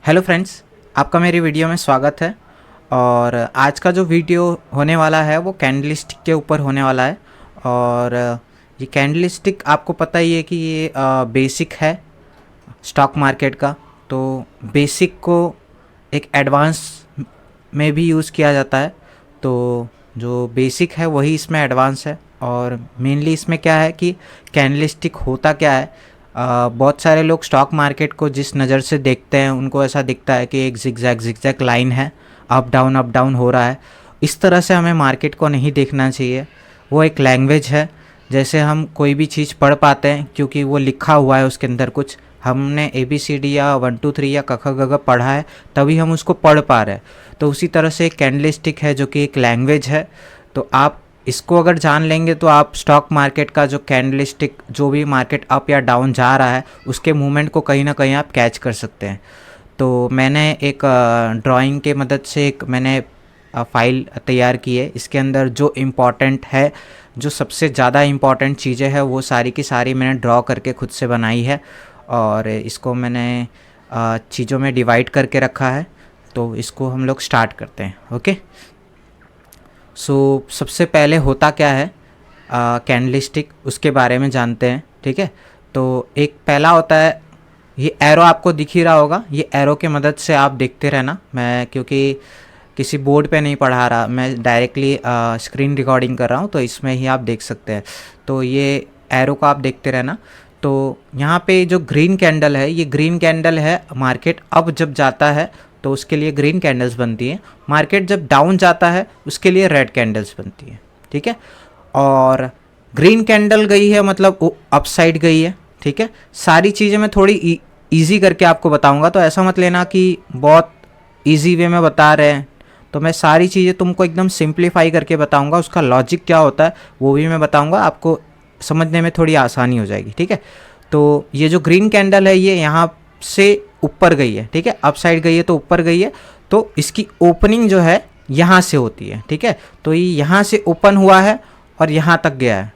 Hello friends, आपका मेरी video में स्वागत है। और आज का जो वीडियो होने वाला है वो कैंडलस्टिक के ऊपर होने वाला है। और ये कैंडलस्टिक आपको पता ही है कि ये बेसिक है स्टॉक मार्केट का। तो बेसिक को एक एडवांस में भी यूज़ किया जाता है। तो जो बेसिक है वही इसमें एडवांस है। और मेनली इसमें क्या है कि कैंडलस्टिक होता क्या है। बहुत सारे लोग स्टॉक मार्केट को जिस नज़र से देखते हैं उनको ऐसा दिखता है कि एक जिगजैग लाइन है, अप डाउन हो रहा है। इस तरह से हमें मार्केट को नहीं देखना चाहिए। वो एक लैंग्वेज है, जैसे हम कोई भी चीज़ पढ़ पाते हैं क्योंकि वो लिखा हुआ है उसके अंदर कुछ, हमने ABCD या 1 2 3 या क ख ग घ पढ़ा है तभी हम उसको पढ़ पा रहे हैं। तो उसी तरह से एक कैंडलस्टिक है जो कि एक लैंग्वेज है। तो आप इसको अगर जान लेंगे तो आप स्टॉक मार्केट का जो कैंडलस्टिक, जो भी मार्केट अप या डाउन जा रहा है उसके मूवमेंट को कहीं ना कहीं आप कैच कर सकते हैं। तो मैंने एक ड्राइंग के मदद से एक मैंने फाइल तैयार की है। इसके अंदर जो इम्पॉर्टेंट है, जो सबसे ज़्यादा इम्पॉर्टेंट चीज़ें हैं वो सारी की सारी मैंने ड्रॉ करके खुद से बनाई है। और इसको मैंने चीज़ों में डिवाइड करके रखा है। तो इसको हम लोग स्टार्ट करते हैं। ओके, सो सबसे पहले होता क्या है कैंडलस्टिक, उसके बारे में जानते हैं। ठीक है, तो एक पहला होता है, ये एरो आपको दिख ही रहा होगा। ये एरो के मदद से आप देखते रहना। मैं क्योंकि किसी बोर्ड पे नहीं पढ़ा रहा, मैं डायरेक्टली स्क्रीन रिकॉर्डिंग कर रहा हूँ, तो इसमें ही आप देख सकते हैं। तो ये एरो को आप देखते रहना। तो यहाँ पे जो ग्रीन कैंडल है, ये ग्रीन कैंडल है। मार्केट अब जब जाता है तो उसके लिए ग्रीन कैंडल्स बनती हैं। मार्केट जब डाउन जाता है उसके लिए रेड कैंडल्स बनती हैं। ठीक है, और ग्रीन कैंडल गई है मतलब वो अप साइड गई है। ठीक है, सारी चीज़ें मैं थोड़ी ईजी करके आपको बताऊंगा, तो ऐसा मत लेना कि बहुत ईजी वे में बता रहे हैं। तो मैं सारी चीज़ें तुमको एकदम सिंप्लीफाई करके बताऊंगा, उसका लॉजिक क्या होता है वो भी मैं बताऊंगा, आपको समझने में थोड़ी आसानी हो जाएगी। ठीक है, तो ये जो ग्रीन कैंडल है ये यहाँ से ऊपर गई है। ठीक है, अप साइड गई है तो ऊपर गई है। तो इसकी ओपनिंग जो है यहाँ से होती है। ठीक है, तो ये यहाँ से ओपन हुआ है और यहाँ तक गया है,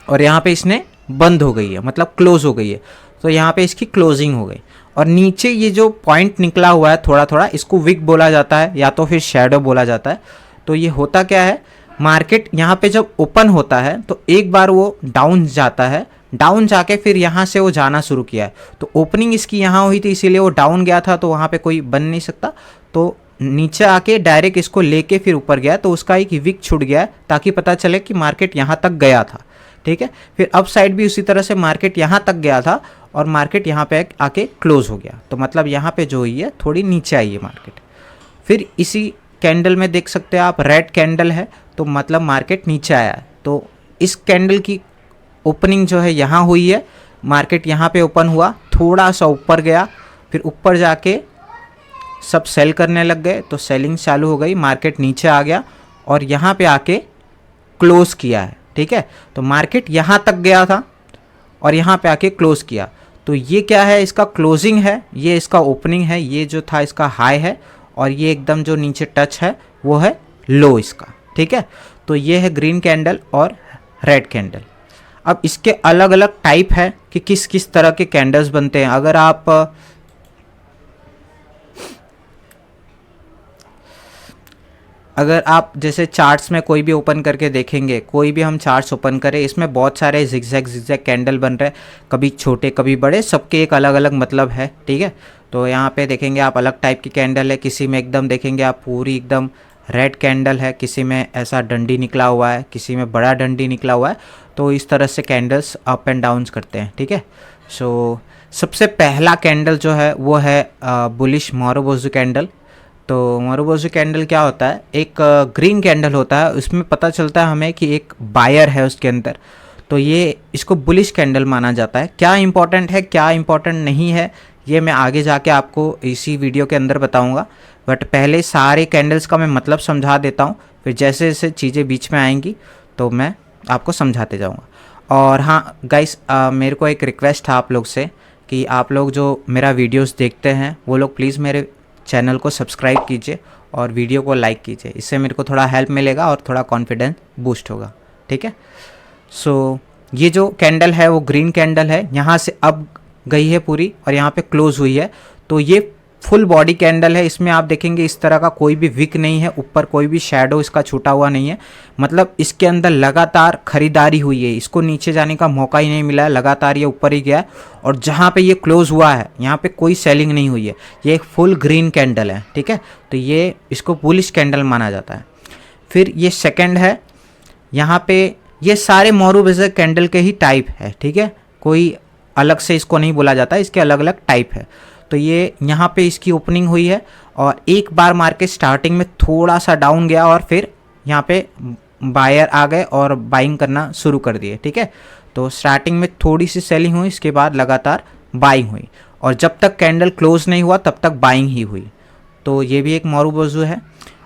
और यहाँ पे इसने बंद हो गई है, मतलब क्लोज हो गई है। तो यहाँ पे इसकी क्लोजिंग हो गई। और नीचे ये जो पॉइंट निकला हुआ है थोड़ा थोड़ा, इसको विक बोला जाता है या तो फिर शैडो बोला जाता है। तो ये होता क्या है, मार्केट यहाँ पे जब ओपन होता है तो एक बार वो डाउन जाता है, डाउन जाके फिर यहाँ से वो जाना शुरू किया है। तो ओपनिंग इसकी यहाँ हुई थी इसीलिए वो डाउन गया था, तो वहाँ पे कोई बन नहीं सकता। तो नीचे आके डायरेक्ट इसको लेके फिर ऊपर गया, तो उसका एक विक छूट गया है ताकि पता चले कि मार्केट यहाँ तक गया था। ठीक है, फिर अप साइड भी उसी तरह से मार्केट यहाँ तक गया था और मार्केट यहाँ पे आके क्लोज हो गया। तो मतलब यहाँ पे जो हुई है थोड़ी नीचे आई है मार्केट। फिर इसी कैंडल में देख सकते हैं आप, रेड कैंडल है तो मतलब मार्केट नीचे आया है। तो इस कैंडल की ओपनिंग जो है यहाँ हुई है, मार्केट यहाँ पे ओपन हुआ, थोड़ा सा ऊपर गया, फिर ऊपर जाके सब सेल करने लग गए, तो सेलिंग चालू हो गई, मार्केट नीचे आ गया और यहाँ पे आके क्लोज किया है। ठीक है, तो मार्केट यहाँ तक गया था और यहाँ पे आके क्लोज किया। तो ये क्या है, इसका क्लोजिंग है, ये इसका ओपनिंग है, ये जो था इसका हाई है, और ये एकदम जो नीचे टच है वो है लो इसका। ठीक है, तो ये है ग्रीन कैंडल और रेड कैंडल। अब इसके अलग अलग टाइप है कि किस किस तरह के कैंडल्स बनते हैं। अगर आप जैसे चार्ट्स में कोई भी ओपन करके देखेंगे, कोई भी हम चार्ट्स ओपन करें, इसमें बहुत सारे जिगजैग कैंडल बन रहे हैं, कभी छोटे कभी बड़े, सबके एक अलग अलग मतलब है। ठीक है, तो यहाँ पे देखेंगे आप अलग टाइप की कैंडल है, किसी में एकदम देखेंगे आप पूरी एकदम रेड कैंडल है, किसी में ऐसा डंडी निकला हुआ है, किसी में बड़ा डंडी निकला हुआ है। तो इस तरह से कैंडल्स अप एंड डाउन्स करते हैं। ठीक है, सो सबसे पहला कैंडल जो है वो है बुलिश मारुबोजू कैंडल। तो मारुबोजू कैंडल क्या होता है, एक ग्रीन कैंडल होता है, उसमें पता चलता है हमें कि एक बायर है उसके अंदर। तो ये इसको बुलिश कैंडल माना जाता है। क्या इंपॉर्टेंट है क्या इंपॉर्टेंट नहीं है ये मैं आगे जाके आपको इसी वीडियो के अंदर बताऊंगा, बट पहले सारे कैंडल्स का मैं मतलब समझा देता हूँ, फिर जैसे जैसे चीज़ें बीच में आएंगी तो मैं आपको समझाते जाऊँगा। और हाँ गाइस, मेरे को एक रिक्वेस्ट था आप लोग से कि आप लोग जो मेरा वीडियोस देखते हैं वो लोग प्लीज़ मेरे चैनल को सब्सक्राइब कीजिए और वीडियो को लाइक कीजिए, इससे मेरे को थोड़ा हेल्प मिलेगा और थोड़ा कॉन्फिडेंस बूस्ट होगा। ठीक है, सो ये जो कैंडल है वो ग्रीन कैंडल है, यहाँ से अब गई है पूरी और यहाँ पे क्लोज हुई है। तो ये फुल बॉडी कैंडल है। इसमें आप देखेंगे इस तरह का कोई भी विक नहीं है, ऊपर कोई भी शेडो इसका छूटा हुआ नहीं है। मतलब इसके अंदर लगातार खरीदारी हुई है, इसको नीचे जाने का मौका ही नहीं मिला है, लगातार ये ऊपर ही गया है। और जहाँ पे ये क्लोज हुआ है यहाँ पे कोई सेलिंग नहीं हुई है, ये एक फुल ग्रीन कैंडल है, ठीक है। तो ये इसको बुलिश कैंडल माना जाता है। फिर ये सेकेंड है, यहाँ पे ये सारे मोरुबेजर कैंडल के ही टाइप है, ठीक है, कोई अलग से इसको नहीं बोला जाता, इसके अलग अलग टाइप है। तो ये यहाँ पे इसकी ओपनिंग हुई है और एक बार मार्केट स्टार्टिंग में थोड़ा सा डाउन गया और फिर यहाँ पे बायर आ गए और बाइंग करना शुरू कर दिए, ठीक है। तो स्टार्टिंग में थोड़ी सी सेलिंग हुई, इसके बाद लगातार बाइंग हुई और जब तक कैंडल क्लोज नहीं हुआ तब तक बाइंग ही हुई। तो ये भी एक मोरुबोजू है।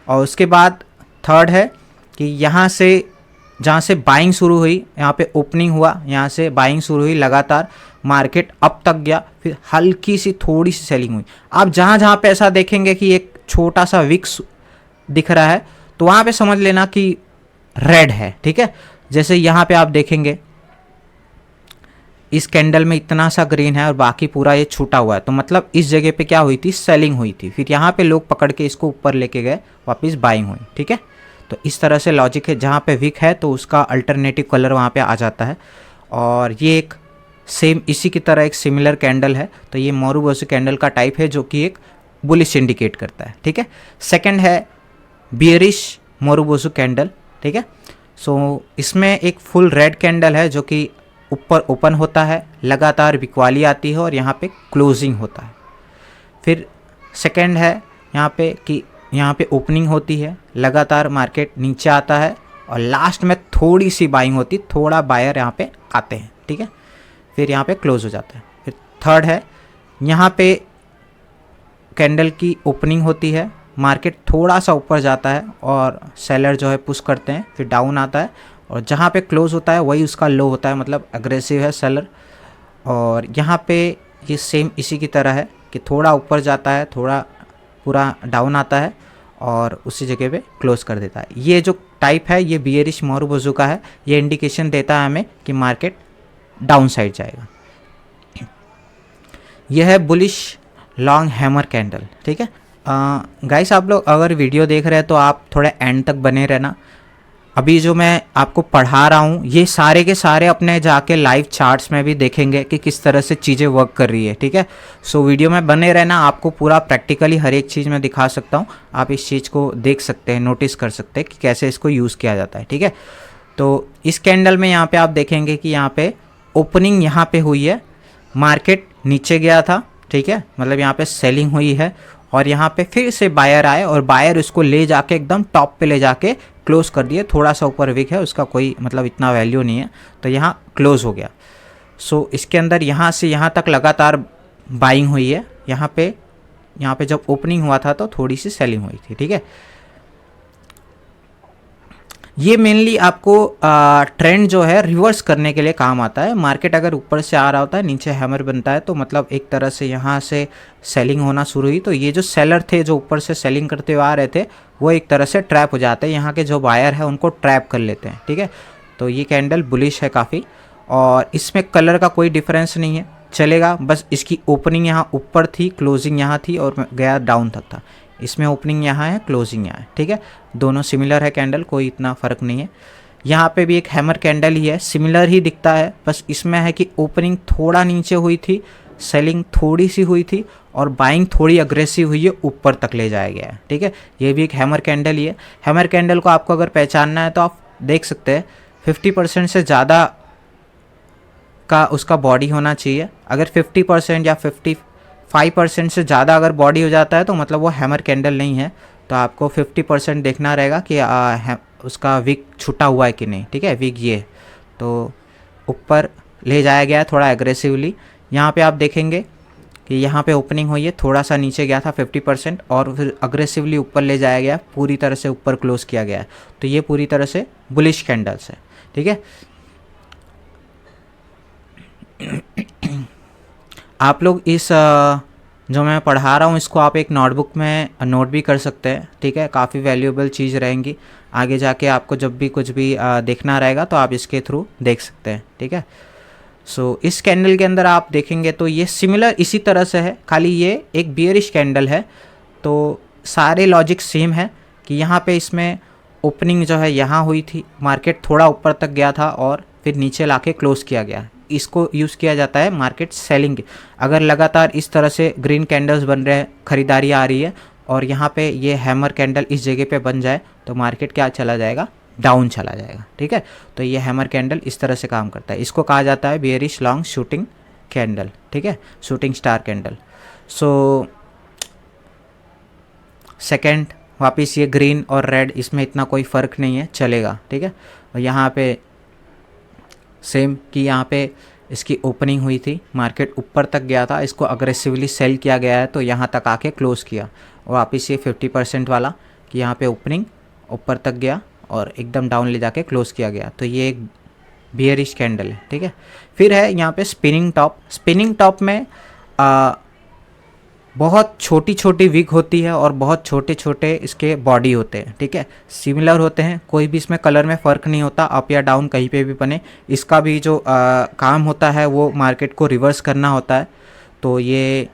और उसके बाद थर्ड है कि यहाँ से जहाँ से बाइंग शुरू हुई, यहाँ पे ओपनिंग हुआ, यहाँ से बाइंग शुरू हुई, लगातार मार्केट अप तक गया, फिर हल्की सी थोड़ी सी सेलिंग हुई। आप जहाँ जहाँ पे ऐसा देखेंगे कि एक छोटा सा विक्स दिख रहा है तो वहाँ पे समझ लेना कि रेड है, ठीक है। जैसे यहाँ पे आप देखेंगे इस कैंडल में इतना सा ग्रीन है और बाकी पूरा ये छूटा हुआ है, तो मतलब इस जगह पे क्या हुई थी, सेलिंग हुई थी। फिर यहाँ पे लोग पकड़ के इसको ऊपर लेके गए, वापस बाइंग हुई, ठीक है। तो इस तरह से लॉजिक है, जहाँ पे विक है तो उसका अल्टरनेटिव कलर वहाँ पे आ जाता है। और ये एक सेम इसी की तरह एक सिमिलर कैंडल है, तो ये मोरुबोजू कैंडल का टाइप है जो कि एक बुलिश इंडिकेट करता है, ठीक है। सेकंड है बियरिश मोरुबोजू कैंडल, ठीक है। सो इसमें एक फुल रेड कैंडल है जो कि ऊपर ओपन होता है, लगातार बिकवाली आती है और यहाँ पे क्लोजिंग होता है। फिर सेकंड है यहाँ पे कि यहाँ पे ओपनिंग होती है, लगातार मार्केट नीचे आता है और लास्ट में थोड़ी सी बाइंग होती, थोड़ा बायर यहाँ पे आते हैं, ठीक है। फिर यहाँ पे क्लोज हो जाता है। फिर थर्ड है, यहाँ पे कैंडल की ओपनिंग होती है, मार्केट थोड़ा सा ऊपर जाता है और सेलर जो है पुश करते हैं, फिर डाउन आता है और जहाँ पे क्लोज होता है वही उसका लो होता है, मतलब अग्रेसिव है सेलर। और यहाँ पे ये सेम इसी की तरह है कि थोड़ा ऊपर जाता है, थोड़ा पूरा डाउन आता है और उसी जगह पे क्लोज कर देता है। ये जो टाइप है ये बियरिश मोरुबोजू का है, ये इंडिकेशन देता है हमें कि मार्केट डाउन साइड जाएगा। यह है बुलिश लॉन्ग हैमर कैंडल, ठीक है। गाइस आप लोग अगर वीडियो देख रहे हैं तो आप थोड़े एंड तक बने रहना। अभी जो मैं आपको पढ़ा रहा हूँ ये सारे के सारे अपने जाके लाइव चार्ट्स में भी देखेंगे कि किस तरह से चीज़ें वर्क कर रही है, ठीक है। सो वीडियो में बने रहना, आपको पूरा प्रैक्टिकली हर एक चीज़ में दिखा सकता हूँ, आप इस चीज़ को देख सकते हैं, नोटिस कर सकते हैं कि कैसे इसको यूज़ किया जाता है, ठीक है। तो इस कैंडल में यहाँ पे आप देखेंगे कि यहाँ पे ओपनिंग यहाँ पे हुई है, मार्केट नीचे गया था, ठीक है, मतलब यहाँ पे सेलिंग हुई है और यहाँ पे फिर से बायर आए और बायर उसको ले जाके एकदम टॉप पे ले जाके क्लोज कर दिए। थोड़ा सा ऊपर विक है, उसका कोई मतलब इतना वैल्यू नहीं है, तो यहाँ क्लोज हो गया। सो इसके अंदर यहाँ से यहाँ तक लगातार बाइंग हुई है। यहाँ पे जब ओपनिंग हुआ था तो थोड़ी सी सेलिंग हुई थी, ठीक है। ये मेनली आपको ट्रेंड जो है रिवर्स करने के लिए काम आता है। मार्केट अगर ऊपर से आ रहा होता है, नीचे हैमर बनता है, तो मतलब एक तरह से यहाँ से सेलिंग होना शुरू हुई, तो ये जो सेलर थे जो ऊपर से सेलिंग करते हुए आ रहे थे वो एक तरह से ट्रैप हो जाते हैं, यहाँ के जो बायर है उनको ट्रैप कर लेते हैं, ठीक है। तो ये कैंडल बुलिश है काफ़ी और इसमें कलर का कोई डिफरेंस नहीं है, चलेगा। बस इसकी ओपनिंग यहाँ ऊपर थी, क्लोजिंग यहाँ थी और गया डाउन तक था। इसमें ओपनिंग यहाँ है, क्लोजिंग यहाँ है, ठीक है। दोनों सिमिलर है कैंडल, कोई इतना फ़र्क नहीं है। यहाँ पे भी एक हैमर कैंडल ही है, सिमिलर ही दिखता है, बस इसमें है कि ओपनिंग थोड़ा नीचे हुई थी, सेलिंग थोड़ी सी हुई थी और बाइंग थोड़ी अग्रेसिव हुई है, ऊपर तक ले जाया गया है, ठीक है। ये भी एक हैमर कैंडल ही है। हैमर कैंडल को आपको अगर पहचानना है तो आप देख सकते हैं 50% से ज़्यादा का उसका बॉडी होना चाहिए। अगर 50% या 55% से ज़्यादा अगर बॉडी हो जाता है तो मतलब वो हैमर कैंडल नहीं है। तो आपको 50% देखना रहेगा कि उसका विक छुटा हुआ है कि नहीं, ठीक है। विक ये तो ऊपर ले जाया गया है थोड़ा एग्रेसिवली। यहाँ पे आप देखेंगे कि यहाँ पे ओपनिंग हुई है, थोड़ा सा नीचे गया था 50% और फिर अग्रेसिवली ऊपर ले जाया गया, पूरी तरह से ऊपर क्लोज किया गया है। तो ये पूरी तरह से बुलिश कैंडल्स है, ठीक है। आप लोग इस जो मैं पढ़ा रहा हूँ इसको आप एक नोटबुक में नोट भी कर सकते हैं, ठीक है। काफ़ी वैल्यूएबल चीज़ रहेंगी, आगे जाके आपको जब भी कुछ भी देखना रहेगा तो आप इसके थ्रू देख सकते हैं, ठीक है। सो इस कैंडल के अंदर आप देखेंगे तो ये सिमिलर इसी तरह से है, खाली ये एक बियरिश कैंडल है। तो सारे लॉजिक सेम है कि यहाँ पे इसमें ओपनिंग जो है यहाँ हुई थी, मार्केट थोड़ा ऊपर तक गया था और फिर नीचे लाके क्लोज किया गया। इसको यूज़ किया जाता है मार्केट सेलिंग। अगर लगातार इस तरह से ग्रीन कैंडल्स बन रहे हैं, खरीदारी आ रही है और यहाँ पे ये हैमर कैंडल इस जगह पे बन जाए तो मार्केट क्या चला जाएगा, डाउन चला जाएगा। ठीक है, तो ये हैमर कैंडल इस तरह से काम करता है। इसको कहा जाता है बेयरिश लॉन्ग शूटिंग कैंडल। ठीक है, shooting star candle. So second, वापस ये ग्रीन और रेड, इसमें इतना कोई फ़र्क नहीं है, चलेगा। ठीक है, और यहाँ पे सेम कि यहाँ पे इसकी ओपनिंग हुई थी, मार्केट ऊपर तक गया था, इसको अग्रेसिवली सेल किया गया है तो यहाँ तक आके क्लोज़ किया। और वापस ये 50% वाला कि यहाँ पे ओपनिंग ऊपर तक गया और एकदम डाउन ले जाके क्लोज़ किया गया, तो ये एक बियरिश कैंडल है। ठीक है, फिर है यहाँ पे स्पिनिंग टॉप। स्पिनिंग टॉप में बहुत छोटी छोटी विग होती है और बहुत छोटे छोटे इसके बॉडी होते हैं। ठीक है, सिमिलर होते हैं, कोई भी इसमें कलर में फ़र्क नहीं होता, अप या डाउन कहीं पे भी बने। इसका भी जो काम होता है वो मार्केट को रिवर्स करना होता है। तो ये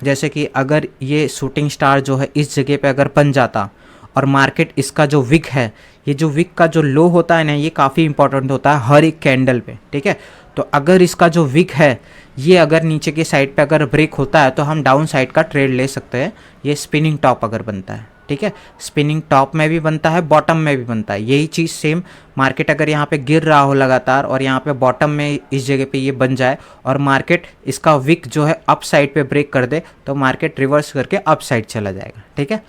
जैसे कि अगर ये शूटिंग स्टार जो है इस जगह पे अगर बन जाता और मार्केट इसका जो विक है, ये जो विक का जो लो होता है ना, ये काफ़ी इंपॉर्टेंट होता है हर एक कैंडल पे। ठीक है, तो अगर इसका जो विक है ये अगर नीचे की साइड पे अगर ब्रेक होता है तो हम डाउन साइड का ट्रेड ले सकते हैं, ये स्पिनिंग टॉप अगर बनता है। ठीक है, स्पिनिंग टॉप में भी बनता है, बॉटम में भी बनता है। यही चीज़ सेम, मार्केट अगर यहाँ पे गिर रहा हो लगातार और यहाँ पे बॉटम में इस जगह पे ये बन जाए और मार्केट इसका विक जो है अप साइड पे ब्रेक कर दे तो मार्केट रिवर्स करके अप साइड चला जाएगा। ठीक है,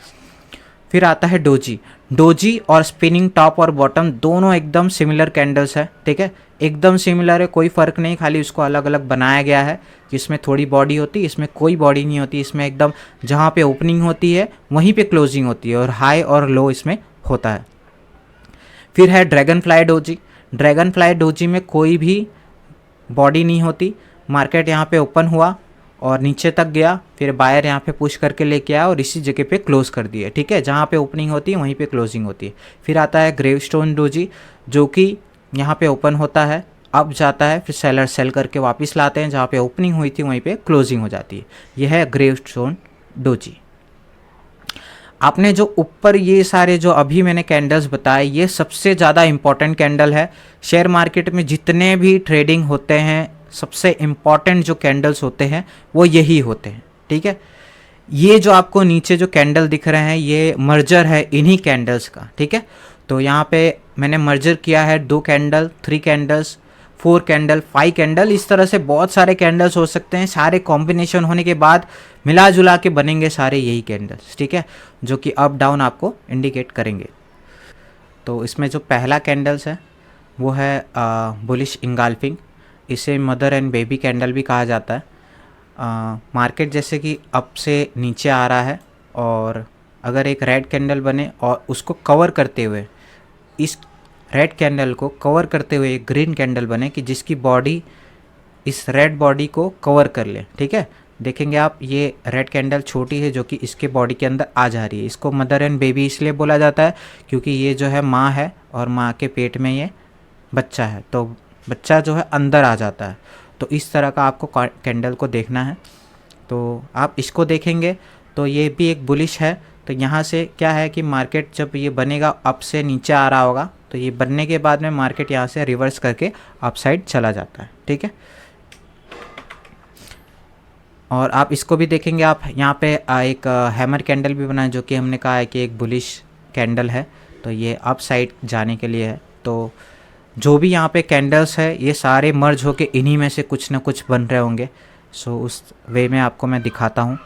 फिर आता है डोजी। डोजी और स्पिनिंग टॉप और बॉटम दोनों एकदम सिमिलर कैंडल्स है। ठीक है, एकदम सिमिलर है, कोई फ़र्क नहीं, खाली उसको अलग अलग बनाया गया है। जिसमें थोड़ी बॉडी होती है, इसमें कोई बॉडी नहीं होती। इसमें एकदम जहाँ पे ओपनिंग होती है वहीं पे क्लोजिंग होती है और हाई और लो इसमें होता है। फिर है dragon fly doji. Dragon fly doji में कोई भी बॉडी नहीं होती, मार्केट यहाँ पे ओपन हुआ और नीचे तक गया, फिर बायर यहाँ पे पुश करके लेके आया और इसी जगह पे क्लोज़ कर दिए। ठीक है, जहाँ पे ओपनिंग होती है वहीं पे क्लोजिंग होती है। फिर आता है ग्रेवस्टोन डोजी, जो कि यहाँ पे ओपन होता है, अब जाता है, फिर सेलर सेल करके वापस लाते हैं, जहाँ पे ओपनिंग हुई थी वहीं पे क्लोजिंग हो जाती है। यह है ग्रेवस्टोन डोजी। आपने जो ऊपर ये सारे जो अभी मैंने कैंडल्स बताए, ये सबसे ज़्यादा इम्पॉर्टेंट कैंडल है। शेयर मार्केट में जितने भी ट्रेडिंग होते हैं, सबसे इम्पॉर्टेंट जो कैंडल्स होते हैं वो यही होते हैं। ठीक है, ये जो आपको नीचे जो कैंडल दिख रहे हैं ये मर्जर है इन्हीं कैंडल्स का। ठीक है, तो यहाँ पे मैंने मर्जर किया है 2 कैंडल, 3 कैंडल्स, 4 कैंडल, 5 कैंडल, इस तरह से बहुत सारे कैंडल्स हो सकते हैं। सारे कॉम्बिनेशन होने के बाद मिला जुला के बनेंगे सारे यही कैंडल्स। ठीक है, जो कि अप डाउन आपको इंडिकेट करेंगे। तो इसमें जो पहला कैंडल्स है वो है बुलिश इंगल्फिंग। इसे मदर एंड बेबी कैंडल भी कहा जाता है। मार्केट जैसे कि अप से नीचे आ रहा है और अगर एक रेड कैंडल बने और उसको कवर करते हुए, इस रेड कैंडल को कवर करते हुए एक ग्रीन कैंडल बने कि जिसकी बॉडी इस रेड बॉडी को कवर कर ले। ठीक है, देखेंगे आप ये रेड कैंडल छोटी है जो कि इसके बॉडी के अंदर आ जा रही है। इसको मदर एंड बेबी इसलिए बोला जाता है क्योंकि ये जो है माँ है और माँ के पेट में ये बच्चा है, तो बच्चा जो है अंदर आ जाता है। तो इस तरह का आपको कैंडल को देखना है। तो आप इसको देखेंगे तो ये भी एक बुलिश है। तो यहाँ से क्या है कि मार्केट जब ये बनेगा अप से नीचे आ रहा होगा, तो ये बनने के बाद में मार्केट यहाँ से रिवर्स करके अप साइड चला जाता है। ठीक है, और आप इसको भी देखेंगे, आप यहाँ पे एक हैमर कैंडल भी बना है जो कि हमने कहा है कि एक बुलिश कैंडल है, तो ये अप साइड जाने के लिए है। तो जो भी यहाँ पे कैंडल्स है ये सारे मर्ज होके इन्हीं में से कुछ ना कुछ बन रहे होंगे। सो उस वे में आपको मैं दिखाता हूँ।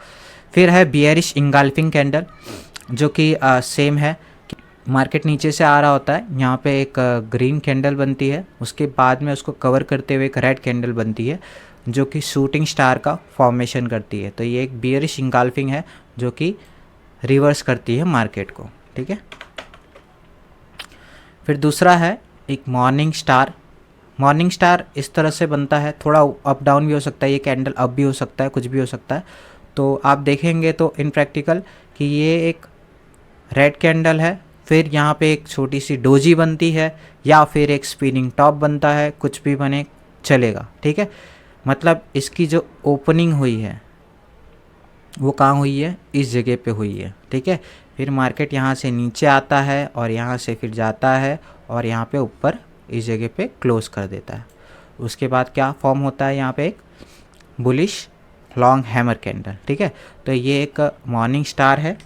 फिर है बियरिश इंगल्फिंग कैंडल, जो कि सेम है। मार्केट नीचे से आ रहा होता है, यहाँ पे एक ग्रीन कैंडल बनती है, उसके बाद में उसको कवर करते हुए एक रेड कैंडल बनती है जो कि शूटिंग स्टार का फॉर्मेशन करती है। तो ये एक बियरिश इंगल्फिंग है जो कि रिवर्स करती है मार्केट को। ठीक है, फिर दूसरा है एक मॉर्निंग स्टार। मॉर्निंग स्टार इस तरह से बनता है, थोड़ा अप डाउन भी हो सकता है, ये कैंडल अप भी हो सकता है, कुछ भी हो सकता है। तो आप देखेंगे तो इन प्रैक्टिकल कि ये एक रेड कैंडल है, फिर यहाँ पे एक छोटी सी डोजी बनती है या फिर एक स्पिनिंग टॉप बनता है, कुछ भी बने, चलेगा, ठीक है। मतलब इसकी जो ओपनिंग हुई है वो कहाँ हुई है, इस जगह पे हुई है, ठीक है। फिर मार्केट यहाँ से नीचे आता है और यहाँ से फिर जाता है और यहाँ पे ऊपर इस जगह पे क्लोज कर देता है। उसके बाद क्या फॉर्म होता है, यहाँ पे एक बुलिश लॉन्ग हैमर कैंडल, ठीक है। तो ये एक मॉर्निंग स्टार है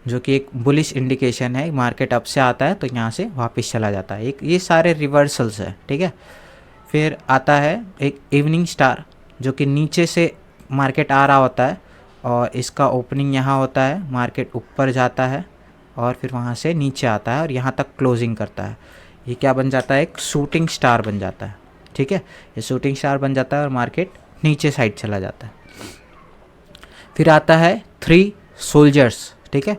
जो कि एक बुलिश इंडिकेशन है, मार्केट अप से आता है तो यहाँ से वापस चला जाता है। एक ये सारे रिवर्सल्स है, ठीक है। फिर आता है एक इवनिंग स्टार जो कि नीचे से मार्केट आ रहा होता है और इसका ओपनिंग यहाँ होता है, मार्केट ऊपर जाता है और फिर वहाँ से नीचे आता है और यहाँ तक क्लोजिंग करता है। ये क्या बन जाता है, एक शूटिंग स्टार बन जाता है, ठीक है। ये शूटिंग स्टार बन जाता है और मार्केट नीचे साइड चला जाता है। फिर आता है 3 सोल्जर्स, ठीक है।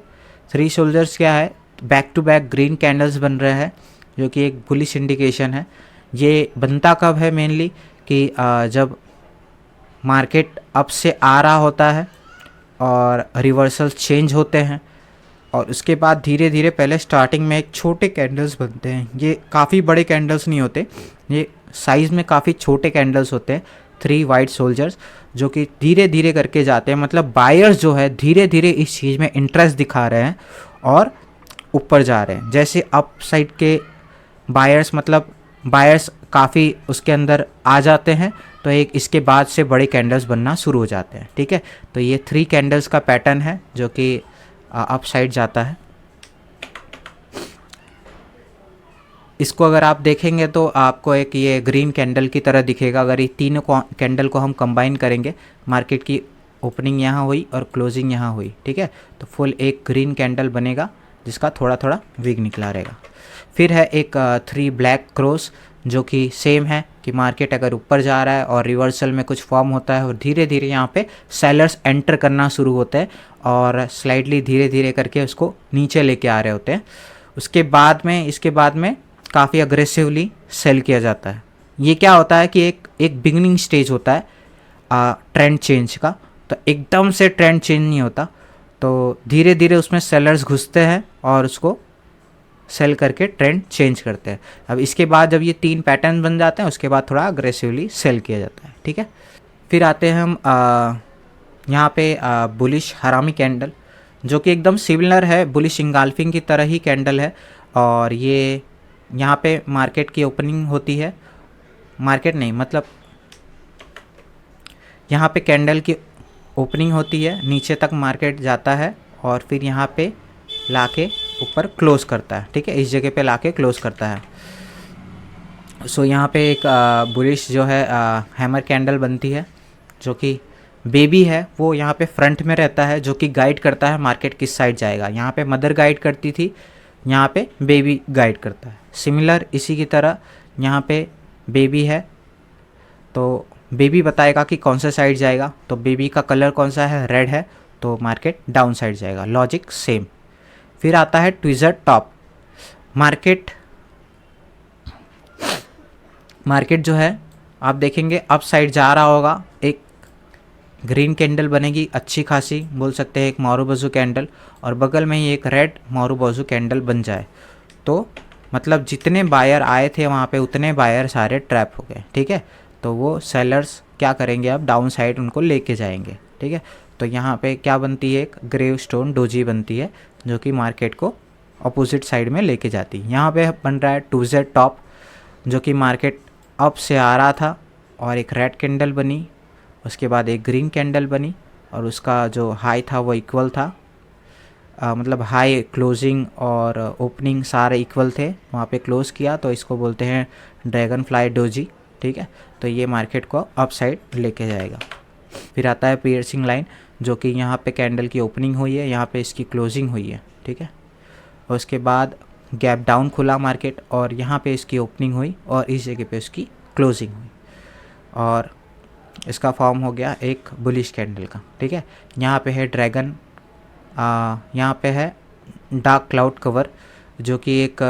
3 सोल्जर्स क्या है, back to back green candles बन रहे हैं जो कि एक बुलिश इंडिकेशन है। ये बनता कब है मेनली कि जब मार्केट अप से आ रहा होता है और रिवर्सल चेंज होते हैं और उसके बाद धीरे धीरे पहले स्टार्टिंग में एक छोटे कैंडल्स बनते हैं। ये काफ़ी बड़े कैंडल्स नहीं होते, ये साइज़ में काफ़ी छोटे कैंडल्स होते हैं। 3 वाइट सोल्जर्स जो कि धीरे धीरे करके जाते हैं, मतलब बायर्स जो है धीरे धीरे इस चीज़ में इंटरेस्ट दिखा रहे हैं और ऊपर जा रहे हैं। जैसे अप साइड के बायर्स, मतलब बायर्स काफ़ी उसके अंदर आ जाते हैं तो एक इसके बाद से बड़े कैंडल्स बनना शुरू हो जाते हैं, ठीक है। तो ये 3 कैंडल्स का पैटर्न है जो कि अप साइड जाता है। इसको अगर आप देखेंगे तो आपको एक ये ग्रीन कैंडल की तरह दिखेगा। अगर ये तीनों कैंडल को हम कंबाइन करेंगे, मार्केट की ओपनिंग यहाँ हुई और क्लोजिंग यहाँ हुई, ठीक है, तो फुल एक ग्रीन कैंडल बनेगा जिसका थोड़ा थोड़ा विग निकला रहेगा। फिर है एक 3 ब्लैक क्रॉस जो कि सेम है कि मार्केट अगर ऊपर जा रहा है और रिवर्सल में कुछ फॉर्म होता है और धीरे धीरे यहाँ पे सेलर्स एंटर करना शुरू होते हैं और स्लाइडली धीरे धीरे करके उसको नीचे लेके आ रहे होते हैं। उसके बाद में इसके बाद में काफ़ी अग्रेसिवली सेल किया जाता है। ये क्या होता है कि एक बिगिनिंग स्टेज होता है ट्रेंड चेंज का, तो एकदम से ट्रेंड चेंज नहीं होता, तो धीरे धीरे उसमें सेलर्स घुसते हैं और उसको सेल करके ट्रेंड चेंज करते हैं। अब इसके बाद जब ये 3 पैटर्न बन जाते हैं उसके बाद थोड़ा अग्रेसिवली सेल किया जाता है, ठीक है। फिर आते हैं हम यहाँ पे बुलिश हरामी कैंडल जो कि एकदम सिमिलर है, बुलिश इंगाल्फिंग की तरह ही कैंडल है। और ये यहाँ पे मार्केट की ओपनिंग होती है, मार्केट नहीं मतलब यहाँ पे कैंडल की ओपनिंग होती है, नीचे तक मार्केट जाता है और फिर यहाँ पे लाके ऊपर क्लोज करता है, ठीक है, इस जगह पे लाके क्लोज करता है। सो यहाँ पे एक बुलिश जो है हैमर कैंडल बनती है जो कि बेबी है, वो यहाँ पे फ्रंट में रहता है जो कि गाइड करता है मार्केट किस साइड जाएगा। यहाँ पे मदर गाइड करती थी, यहाँ पे बेबी गाइड करता है। सिमिलर इसी की तरह यहाँ पे बेबी है तो बेबी बताएगा कि कौन सा साइड जाएगा, तो बेबी का कलर कौन सा है, रेड है, तो मार्केट डाउन साइड जाएगा। Logic same. फिर आता है ट्विज़र टॉप। मार्केट जो है आप देखेंगे अप साइड जा रहा होगा, एक ग्रीन कैंडल बनेगी अच्छी खासी, बोल सकते हैं एक मारूबोज़ू कैंडल, और बगल में ही एक रेड मारूबोज़ू कैंडल बन जाए तो मतलब जितने बायर आए थे वहाँ पे उतने बायर सारे ट्रैप हो गए, ठीक है। तो वो सेलर्स क्या करेंगे, अब डाउन साइड उनको लेके जाएंगे, ठीक है। तो यहाँ पे क्या बनती है, एक ग्रेव स्टोन डोजी बनती है जो कि मार्केट को अपोजिट साइड में लेके जाती है। यहाँ पे बन रहा है 2Z टॉप जो कि मार्केट अप से आ रहा था और एक रेड कैंडल बनी, उसके बाद एक ग्रीन कैंडल बनी और उसका जो हाई था वो इक्वल था, मतलब हाई क्लोजिंग और ओपनिंग सारे इक्वल थे, वहाँ पे क्लोज़ किया तो इसको बोलते हैं ड्रैगन फ्लाई डोजी, ठीक है। तो ये मार्केट को अप साइड लेके जाएगा। फिर आता है पियर्सिंग लाइन जो कि यहाँ पे कैंडल की ओपनिंग हुई है, यहाँ पे इसकी क्लोजिंग हुई है, ठीक है। और उसके बाद गैप डाउन खुला मार्केट और यहाँ पे इसकी ओपनिंग हुई और इस जगह पे इसकी क्लोजिंग हुई और इसका फॉर्म हो गया एक बुलिश कैंडल का, ठीक है। यहाँ पे है ड्रैगन, यहाँ पे है डार्क क्लाउड कवर जो कि एक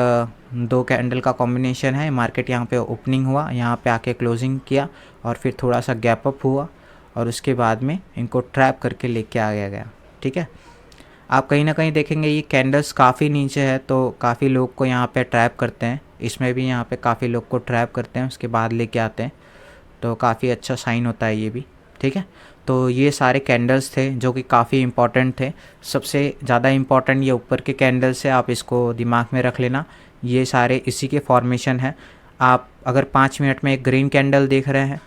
2 कैंडल का कॉम्बिनेशन है। मार्केट यहाँ पे ओपनिंग हुआ, यहाँ पे आके क्लोजिंग किया और फिर थोड़ा सा गैप अप हुआ और उसके बाद में इनको ट्रैप करके लेके आ गया, ठीक है। आप कहीं ना कहीं देखेंगे ये कैंडल्स काफ़ी नीचे है तो काफ़ी लोग को यहाँ पे ट्रैप करते हैं इसमें भी यहाँ पे काफ़ी लोग को ट्रैप करते हैं, उसके बाद लेके आते हैं, तो काफ़ी अच्छा साइन होता है ये भी, ठीक है। तो ये सारे कैंडल्स थे जो कि काफ़ी इंपॉर्टेंट थे। सबसे ज़्यादा इंपॉर्टेंट ये ऊपर के कैंडल्स है, आप इसको दिमाग में रख लेना, ये सारे इसी के फॉर्मेशन है। आप अगर 5 मिनट में एक ग्रीन कैंडल देख रहे हैं,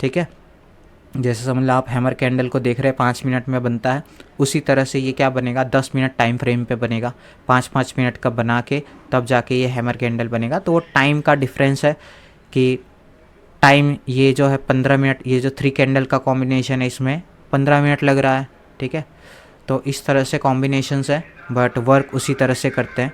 ठीक है, जैसे समझ लो आप हैमर कैंडल को देख रहे हैं 5 मिनट में बनता है, उसी तरह से ये क्या बनेगा 10 मिनट टाइम फ्रेम पे बनेगा। 5-5 मिनट का बना के तब जाके ये हैमर कैंडल बनेगा। तो वो टाइम का डिफरेंस है कि टाइम ये जो है 15 मिनट, ये जो 3 कैंडल का कॉम्बिनेशन है इसमें 15 मिनट लग रहा है, ठीक है। तो इस तरह से कॉम्बिनेशंस है, बट वर्क उसी तरह से करते हैं।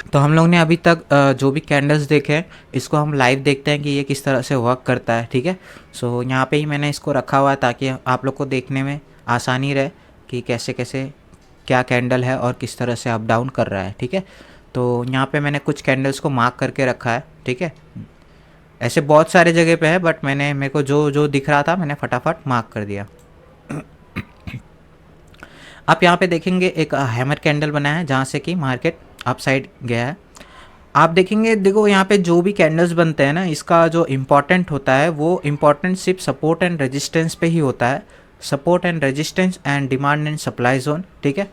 तो हम लोग ने अभी तक जो भी कैंडल्स देखे हैं इसको हम लाइव देखते हैं कि ये किस तरह से वर्क करता है, ठीक है। सो यहाँ पे ही मैंने इसको रखा हुआ है ताकि आप लोग को देखने में आसानी रहे कि कैसे कैसे क्या कैंडल है और किस तरह से अप डाउन कर रहा है, ठीक है। तो यहाँ पे मैंने कुछ कैंडल्स को मार्क करके रखा है, ठीक है। ऐसे बहुत सारे जगह पे है, बट मेरे को जो जो दिख रहा था मैंने फटाफट मार्क कर दिया। आप यहाँ पे देखेंगे एक हैमर कैंडल बना है जहाँ से कि मार्केट अप साइड गया है। आप देखेंगे, देखो यहाँ पे जो भी कैंडल्स बनते हैं ना, इसका जो इम्पोर्टेंट होता है वो इम्पोर्टेंट सिर्फ सपोर्ट एंड रेजिस्टेंस पे ही होता है। Support and resistance and demand and supply zone, ठीक है,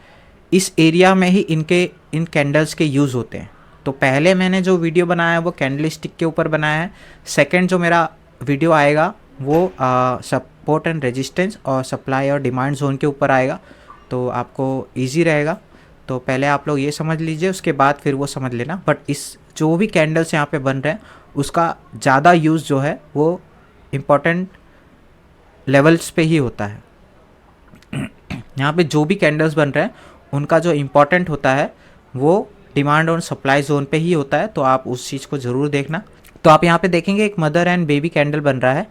इस एरिया में ही इन कैंडल्स के यूज़ होते हैं। तो पहले मैंने जो वीडियो बनाया है वो कैंडल स्टिक के ऊपर बनाया है। सेकंड जो मेरा वीडियो आएगा वो सपोर्ट एंड रेजिस्टेंस और सप्लाई और डिमांड जोन के ऊपर आएगा, तो आपको इजी रहेगा। तो पहले आप लोग ये समझ लीजिए, उसके बाद फिर वो समझ लेना। बट इस जो भी कैंडल्स यहाँ पे बन रहे हैं उसका ज़्यादा यूज़ जो है वो इम्पोर्टेंट लेवल्स पे ही होता है। यहाँ पे जो भी कैंडल्स बन रहे हैं उनका जो इम्पोर्टेंट होता है वो डिमांड और सप्लाई जोन पे ही होता है, तो आप उस चीज़ को ज़रूर देखना। तो आप यहाँ पे देखेंगे एक मदर एंड बेबी कैंडल बन रहा है,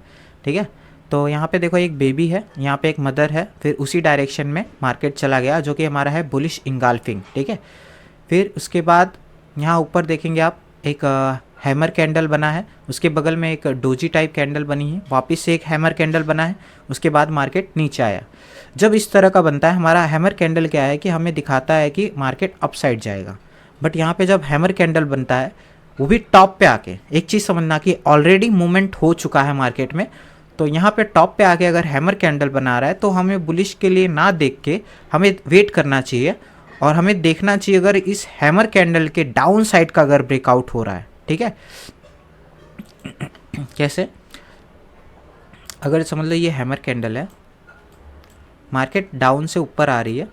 ठीक है। तो यहाँ पे देखो एक बेबी है, यहाँ पे एक मदर है, फिर उसी डायरेक्शन में मार्केट चला गया जो कि हमारा है बुलिश इंगल्फिंग, ठीक है। फिर उसके बाद यहाँ ऊपर देखेंगे आप एक हैमर कैंडल बना है, उसके बगल में एक डोजी टाइप कैंडल बनी है, वापस से एक हैमर कैंडल बना है, उसके बाद मार्केट नीचे आया। जब इस तरह का बनता है हमारा हैमर कैंडल, क्या है कि हमें दिखाता है कि मार्केट अप साइड जाएगा। बट यहाँ पे जब हैमर कैंडल बनता है वो भी टॉप पे आके, एक चीज़ समझना कि ऑलरेडी मूवमेंट हो चुका है मार्केट में, तो यहाँ पे टॉप पे आके अगर हैमर कैंडल बना रहा है तो हमें बुलिश के लिए ना देख के हमें वेट करना चाहिए और हमें देखना चाहिए अगर इस हैमर कैंडल के डाउन साइड का अगर ब्रेकआउट हो रहा है, ठीक है। कैसे, अगर समझ लो ये हैमर कैंडल है, मार्केट डाउन से ऊपर आ रही है,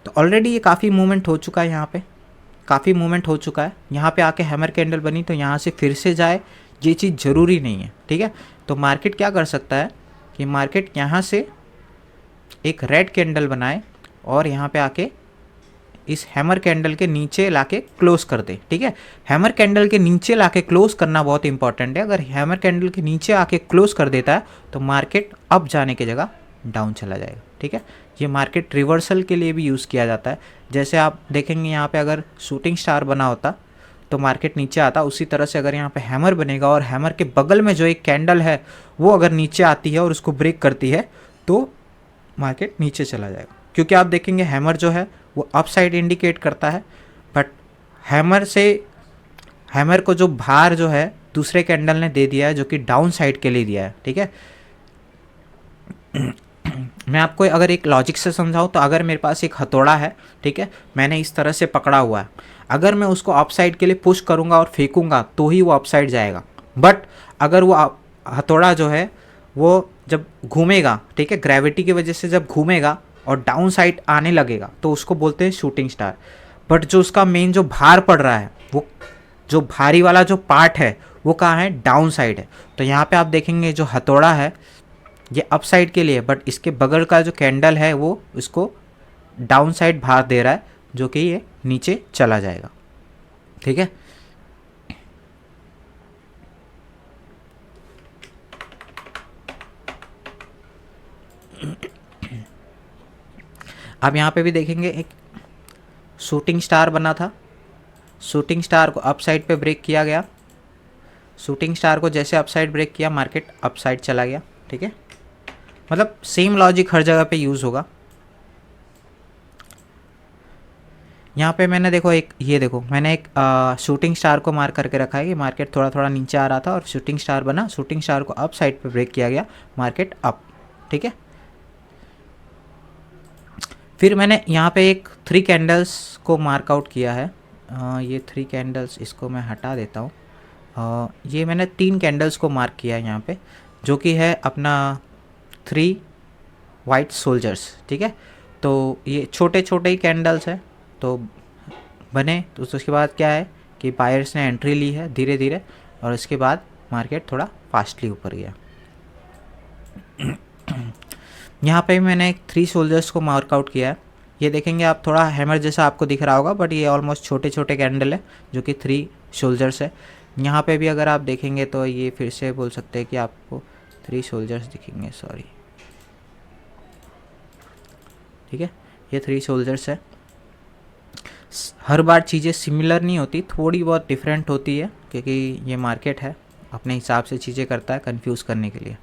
तो ऑलरेडी ये काफ़ी मूवमेंट हो चुका है, यहाँ पे काफ़ी मूवमेंट हो चुका है। यहाँ पे आके हैमर कैंडल बनी तो यहाँ से फिर से जाए, ये चीज़ ज़रूरी नहीं है, ठीक है। तो मार्केट क्या कर सकता है कि मार्केट यहाँ से एक रेड कैंडल बनाए और यहाँ पे आके इस हैमर कैंडल के नीचे लाके क्लोज कर दे, ठीक है। हैमर कैंडल के नीचे लाके क्लोज करना बहुत इंपॉर्टेंट है। अगर हैमर कैंडल के नीचे आके क्लोज कर देता है तो मार्केट अप जाने की जगह डाउन चला जाएगा, ठीक है। ये मार्केट रिवर्सल के लिए भी यूज़ किया जाता है। जैसे आप देखेंगे यहाँ पे अगर शूटिंग स्टार बना होता तो मार्केट नीचे आता, उसी तरह से अगर यहाँ पे हैमर बनेगा और हैमर के बगल में जो एक कैंडल है वो अगर नीचे आती है और उसको ब्रेक करती है तो मार्केट नीचे चला जाएगा। क्योंकि आप देखेंगे हैमर जो है वो अप साइड इंडिकेट करता है, बट हैमर को जो भार जो है दूसरे कैंडल ने दे दिया है जो कि डाउन साइड के लिए दिया है, ठीक है। मैं आपको अगर एक लॉजिक से समझाऊँ तो अगर मेरे पास एक हथौड़ा है, ठीक है, मैंने इस तरह से पकड़ा हुआ है, अगर मैं उसको अप साइड के लिए पुश करूँगा और फेंकूँगा तो ही वो अप साइड जाएगा। बट अगर वो हथौड़ा जो है वो जब घूमेगा, ठीक है, ग्रेविटी की वजह से जब घूमेगा और डाउन साइड आने लगेगा तो उसको बोलते हैं शूटिंग स्टार। बट जो उसका मेन जो भार पड़ रहा है, वो जो भारी वाला जो पार्ट है वो कहाँ है, डाउन साइड है। तो यहाँ पे आप देखेंगे जो हथौड़ा है ये अप साइड के लिए, बट इसके बगल का जो कैंडल है वो इसको डाउन साइड भार दे रहा है जो कि ये नीचे चला जाएगा, ठीक है। आप यहाँ पे भी देखेंगे एक शूटिंग स्टार बना था, शूटिंग स्टार को अप साइड पे ब्रेक किया गया, शूटिंग स्टार को जैसे अप साइड ब्रेक किया मार्केट अप साइड चला गया, ठीक है। मतलब सेम लॉजिक हर जगह पे यूज़ होगा। यहाँ पे मैंने देखो एक ये देखो मैंने एक शूटिंग स्टार को मार्क करके रखा है कि मार्केट थोड़ा थोड़ा नीचे आ रहा था और शूटिंग स्टार बना, शूटिंग स्टार को अप साइड पे ब्रेक किया गया, मार्केट अप, ठीक है। फिर मैंने यहाँ पे एक 3 कैंडल्स को मार्क आउट किया है। ये 3 कैंडल्स इसको मैं हटा देता हूँ। ये मैंने 3 कैंडल्स को मार्क किया है यहाँ पे, जो कि है अपना 3 वाइट सोल्जर्स, ठीक है। तो ये छोटे छोटे ही कैंडल्स है तो बने, तो उसके बाद क्या है कि बायर्स ने एंट्री ली है धीरे धीरे और उसके बाद मार्केट थोड़ा फास्टली ऊपर गया। यहाँ पे मैंने एक 3 सोल्जर्स को मार्क आउट किया है। ये देखेंगे आप, थोड़ा हैमर जैसा आपको दिख रहा होगा बट ये ऑलमोस्ट छोटे छोटे कैंडल है जो कि 3 सोल्जर्स है। यहाँ पे भी अगर आप देखेंगे तो ये फिर से बोल सकते हैं कि आपको 3 सोल्जर्स दिखेंगे, सॉरी, ठीक है, ये 3 सोल्जर्स है। हर बार चीज़ें सिमिलर नहीं होती, थोड़ी बहुत डिफरेंट होती है क्योंकि ये मार्केट है, अपने हिसाब से चीज़ें करता है कंफ्यूज करने के लिए।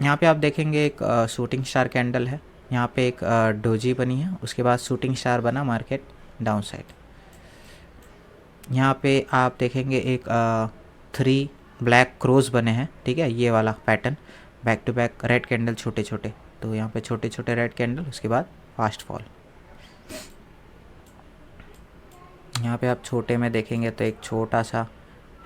यहाँ पे आप देखेंगे एक शूटिंग स्टार कैंडल है, यहाँ पे एक डोजी बनी है, उसके बाद शूटिंग स्टार बना, मार्केट डाउन साइड। यहाँ पे आप देखेंगे एक 3 ब्लैक क्रोज बने हैं, ठीक है, ये वाला pattern, back to back red candle छोटे छोटे, तो यहाँ पे छोटे छोटे रेड कैंडल, उसके बाद फास्ट फॉल। यहाँ पे आप छोटे में देखेंगे तो एक छोटा सा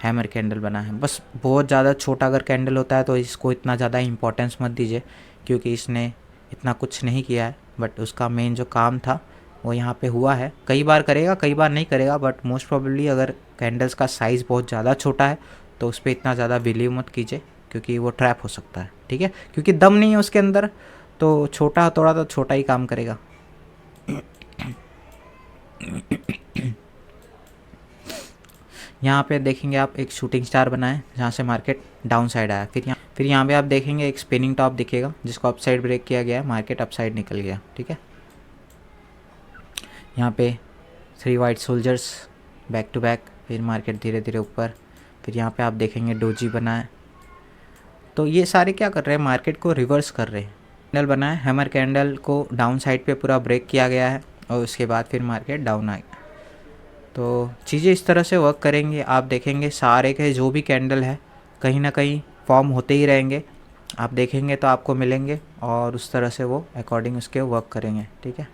हैमर कैंडल बना है, बस बहुत ज़्यादा छोटा अगर कैंडल होता है तो इसको इतना ज़्यादा इम्पोर्टेंस मत दीजिए क्योंकि इसने इतना कुछ नहीं किया है, बट उसका मेन जो काम था वो यहाँ पे हुआ है। कई बार करेगा कई बार नहीं करेगा, बट मोस्ट प्रोबेबली अगर कैंडल्स का साइज़ बहुत ज़्यादा छोटा है तो उस पर इतना ज़्यादा बिलीव मत कीजिए क्योंकि वो ट्रैप हो सकता है, ठीक है, क्योंकि दम नहीं है उसके अंदर, तो छोटा थोड़ा तो छोटा ही काम करेगा। यहाँ पे देखेंगे आप एक शूटिंग स्टार बना है जहाँ से मार्केट डाउन साइड आया, फिर यहाँ पे आप देखेंगे एक स्पिनिंग टॉप दिखेगा जिसको अप साइड ब्रेक किया गया है, मार्केट अप साइड निकल गया, ठीक है। यहाँ पे 3 white soldiers back to back, फिर मार्केट धीरे धीरे ऊपर, फिर यहाँ पे आप देखेंगे डोजी बना है। तो ये सारे क्या कर रहे हैं, मार्केट को रिवर्स कर रहे हैं। कैंडल बना है, हैमर कैंडल को डाउन साइड पे पूरा ब्रेक किया गया है और उसके बाद फिर मार्केट डाउन आ गया। तो चीज़ें इस तरह से वर्क करेंगे, आप देखेंगे सारे के जो भी कैंडल है कहीं ना कहीं फॉर्म होते ही रहेंगे, आप देखेंगे तो आपको मिलेंगे और उस तरह से वो अकॉर्डिंग उसके वर्क करेंगे, ठीक है।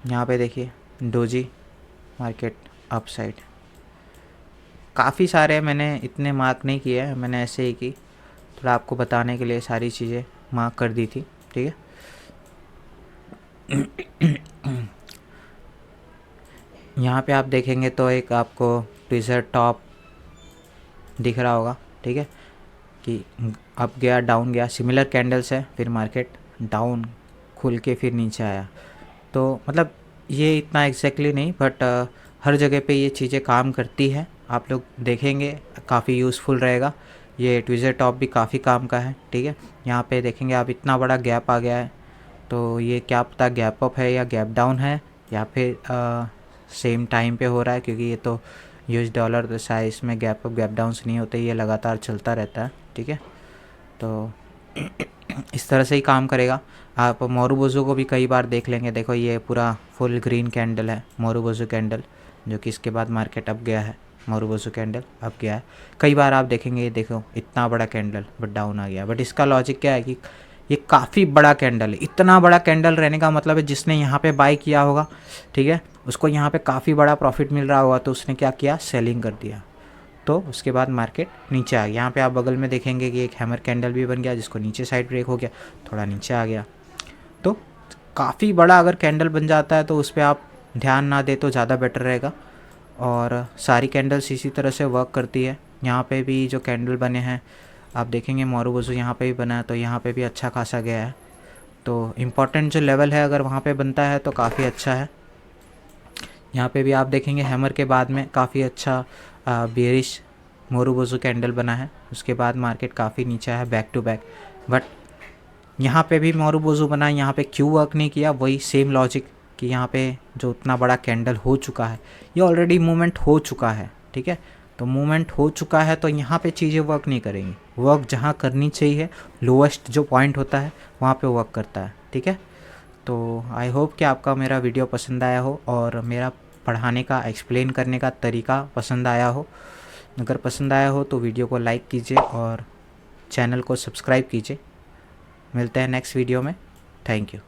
यहाँ पे देखिए डोजी, मार्केट अप साइड, काफ़ी सारे मैंने इतने मार्क नहीं किए हैं, मैंने ऐसे ही की, थोड़ा आपको बताने के लिए सारी चीज़ें मार्क कर दी थी, ठीक है। यहाँ पे आप देखेंगे तो एक आपको ट्विज़र टॉप दिख रहा होगा, ठीक है, कि अप गया डाउन गया, सिमिलर कैंडल्स है, फिर मार्केट डाउन खुल के फिर नीचे आया। तो मतलब ये इतना एग्जैक्टली नहीं, बट हर जगह पे ये चीज़ें काम करती है, आप लोग देखेंगे काफ़ी यूज़फुल रहेगा। ये ट्विज़र टॉप भी काफ़ी काम का है, ठीक है। यहाँ पे देखेंगे आप इतना बड़ा गैप आ गया है, तो ये क्या पता गैप अप है या गैप डाउन है या फिर सेम टाइम पे हो रहा है, क्योंकि ये तो यूएस डॉलर तो शायद इसमें गैप अप गैप डाउन्स नहीं होते, ये लगातार चलता रहता है, ठीक है। तो इस तरह से ही काम करेगा। आप मोरुबोज़ो को भी कई बार देख लेंगे, देखो ये पूरा फुल ग्रीन कैंडल है मोरुबोज़ो कैंडल, जो कि इसके बाद मार्केट अप गया है, मोरुबोज़ो कैंडल अप गया है। कई बार आप देखेंगे ये देखो इतना बड़ा कैंडल बट डाउन आ गया, बट इसका लॉजिक क्या है कि ये काफ़ी बड़ा कैंडल है। इतना बड़ा कैंडल रहने का मतलब है जिसने यहाँ पे बाय किया होगा, ठीक है, उसको यहाँ पे काफ़ी बड़ा प्रॉफिट मिल रहा होगा, तो उसने क्या किया, सेलिंग कर दिया, तो उसके बाद मार्केट नीचे आ गया। यहाँ पे आप बगल में देखेंगे कि एक हैमर कैंडल भी बन गया जिसको नीचे साइड ब्रेक हो गया, थोड़ा नीचे आ गया। तो काफ़ी बड़ा अगर कैंडल बन जाता है तो उस पर आप ध्यान ना दे तो ज़्यादा बेटर रहेगा। और सारी कैंडल्स इसी तरह से वर्क करती है। यहाँ पे भी जो कैंडल बने हैं आप देखेंगे, मोरुबोज़ो यहाँ पे भी बना है, तो यहाँ पे भी अच्छा खासा गया है। तो इम्पॉर्टेंट जो लेवल है अगर वहाँ पे बनता है तो काफ़ी अच्छा है। यहाँ पे भी आप देखेंगे हैमर के बाद में काफ़ी अच्छा बेरिश मोरुबोज़ो कैंडल बना है, उसके बाद मार्केट काफ़ी नीचे है बैक टू बैक। बट यहाँ पे भी मोरुबोज़ो बना है, यहाँ पे क्यों वर्क नहीं किया, वही सेम लॉजिक कि यहाँ पे जो उतना बड़ा कैंडल हो चुका है, ये ऑलरेडी मूवमेंट हो चुका है, ठीक है। तो मूवमेंट हो चुका है तो यहाँ पे चीज़ें वर्क नहीं करेंगी। वर्क जहाँ करनी चाहिए, लोवेस्ट जो पॉइंट होता है वहाँ पे वर्क करता है, ठीक है। तो आई होप कि आपका मेरा वीडियो पसंद आया हो और मेरा पढ़ाने का एक्सप्लेन करने का तरीका पसंद आया हो। अगर पसंद आया हो तो वीडियो को लाइक कीजिए और चैनल को सब्सक्राइब कीजिए। मिलते हैं नेक्स्ट वीडियो में। Thank you.